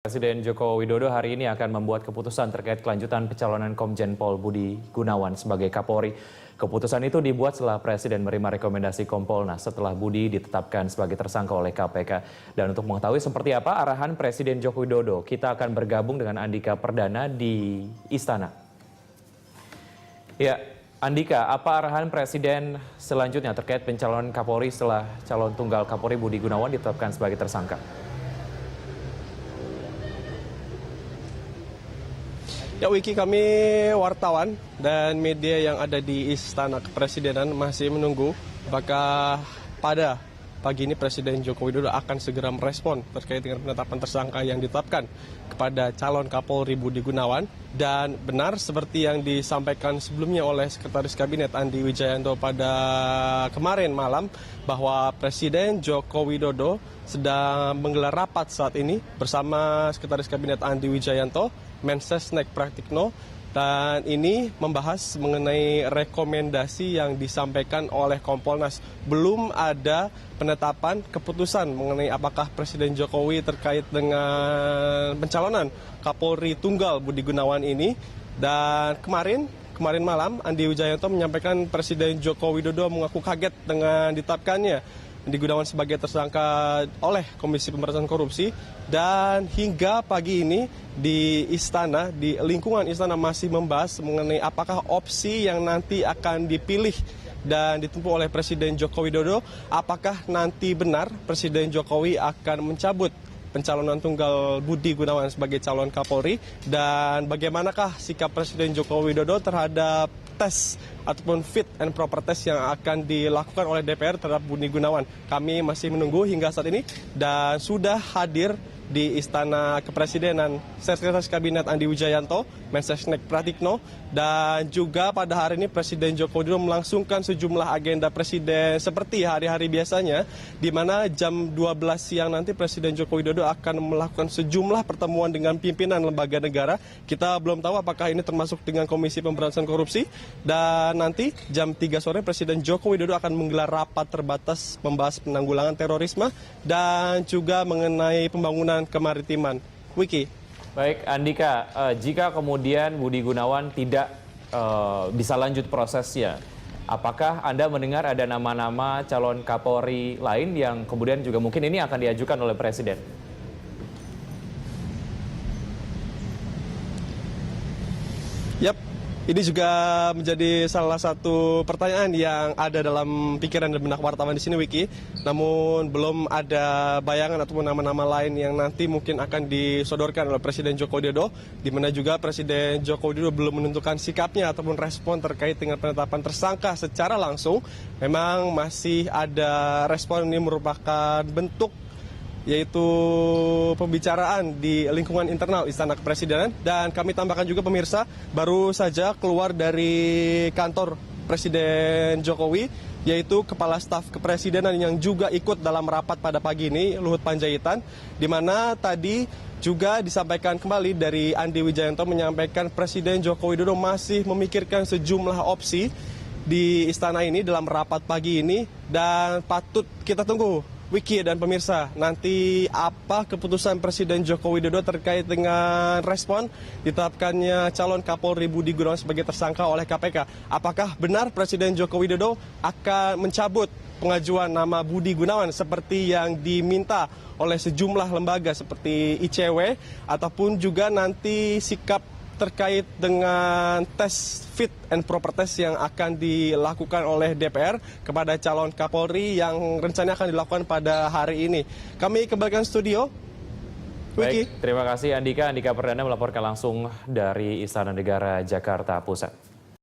Presiden Joko Widodo hari ini akan membuat keputusan terkait kelanjutan pencalonan Komjen Pol Budi Gunawan sebagai Kapolri. Keputusan itu dibuat setelah Presiden menerima rekomendasi Kompolnas setelah Budi ditetapkan sebagai tersangka oleh KPK. Dan untuk mengetahui seperti apa arahan Presiden Joko Widodo, kita akan bergabung dengan Andika Perdana di Istana. Ya, Andika, apa arahan Presiden selanjutnya terkait pencalonan Kapolri setelah calon tunggal Kapolri Budi Gunawan ditetapkan sebagai tersangka? Ya Wiki, kami wartawan dan media yang ada di Istana Kepresidenan masih menunggu apakah pada pagi ini Presiden Joko Widodo akan segera merespon terkait dengan penetapan tersangka yang ditetapkan kepada calon Kapolri Budi Gunawan. Dan benar seperti yang disampaikan sebelumnya oleh Sekretaris Kabinet Andi Wijayanto pada kemarin malam bahwa Presiden Joko Widodo sedang menggelar rapat saat ini bersama Sekretaris Kabinet Andi Wijayanto, Mensesnek Pratikno, dan ini membahas mengenai rekomendasi yang disampaikan oleh Kompolnas. Belum ada penetapan keputusan mengenai apakah Presiden Jokowi terkait dengan pencalonan Kapolri Tunggal Budi Gunawan ini. Dan kemarin malam Andi Wijayanto menyampaikan Presiden Joko Widodo mengaku kaget dengan ditetapkannya Budi Gunawan sebagai tersangka oleh Komisi Pemberantasan Korupsi. Dan hingga pagi ini di Istana, di lingkungan Istana masih membahas mengenai apakah opsi yang nanti akan dipilih dan ditempuh oleh Presiden Joko Widodo. Apakah nanti benar Presiden Jokowi akan mencabut pencalonan tunggal Budi Gunawan sebagai calon Kapolri, dan bagaimanakah sikap Presiden Joko Widodo terhadap tes ataupun fit and proper test yang akan dilakukan oleh DPR terhadap Budi Gunawan. Kami masih menunggu hingga saat ini dan sudah hadir di Istana Kepresidenan Sekretaris Kabinet Andi Wijayanto, Mensesnek Pratikno, dan juga pada hari ini Presiden Joko Widodo melangsungkan sejumlah agenda Presiden seperti hari-hari biasanya, di mana jam 12 siang nanti Presiden Joko Widodo akan melakukan sejumlah pertemuan dengan pimpinan lembaga negara. Kita belum tahu apakah ini termasuk dengan Komisi Pemberantasan Korupsi, dan nanti jam 3 sore Presiden Joko Widodo akan menggelar rapat terbatas membahas penanggulangan terorisme dan juga mengenai pembangunan kemaritiman. Wiki. Baik, Andika, jika kemudian Budi Gunawan tidak bisa lanjut prosesnya, apakah Anda mendengar ada nama-nama calon Kapolri lain yang kemudian juga mungkin ini akan diajukan oleh Presiden? Yap, ini juga menjadi salah satu pertanyaan yang ada dalam pikiran dan benak wartawan di sini, Wiki. Namun belum ada bayangan ataupun nama-nama lain yang nanti mungkin akan disodorkan oleh Presiden Joko Widodo, di mana juga Presiden Joko Widodo belum menentukan sikapnya ataupun respon terkait dengan penetapan tersangka secara langsung. Memang masih ada respon, ini merupakan bentuk yaitu pembicaraan di lingkungan internal Istana Kepresidenan. Dan kami tambahkan juga pemirsa, baru saja keluar dari kantor Presiden Jokowi, yaitu Kepala Staf Kepresidenan yang juga ikut dalam rapat pada pagi ini, Luhut Panjaitan, di mana tadi juga disampaikan kembali dari Andi Wijayanto menyampaikan Presiden Joko Widodo masih memikirkan sejumlah opsi di istana ini dalam rapat pagi ini, dan patut kita tunggu, Wiki dan pemirsa, nanti apa keputusan Presiden Joko Widodo terkait dengan respon ditetapkannya calon Kapolri Budi Gunawan sebagai tersangka oleh KPK. Apakah benar Presiden Joko Widodo akan mencabut pengajuan nama Budi Gunawan seperti yang diminta oleh sejumlah lembaga seperti ICW, ataupun juga nanti sikap terkait dengan tes fit and proper test yang akan dilakukan oleh DPR kepada calon Kapolri yang rencananya akan dilakukan pada hari ini. Kami kembalikan studio. Wiki. Baik, terima kasih Andika. Andika Perdana melaporkan langsung dari Istana Negara Jakarta Pusat.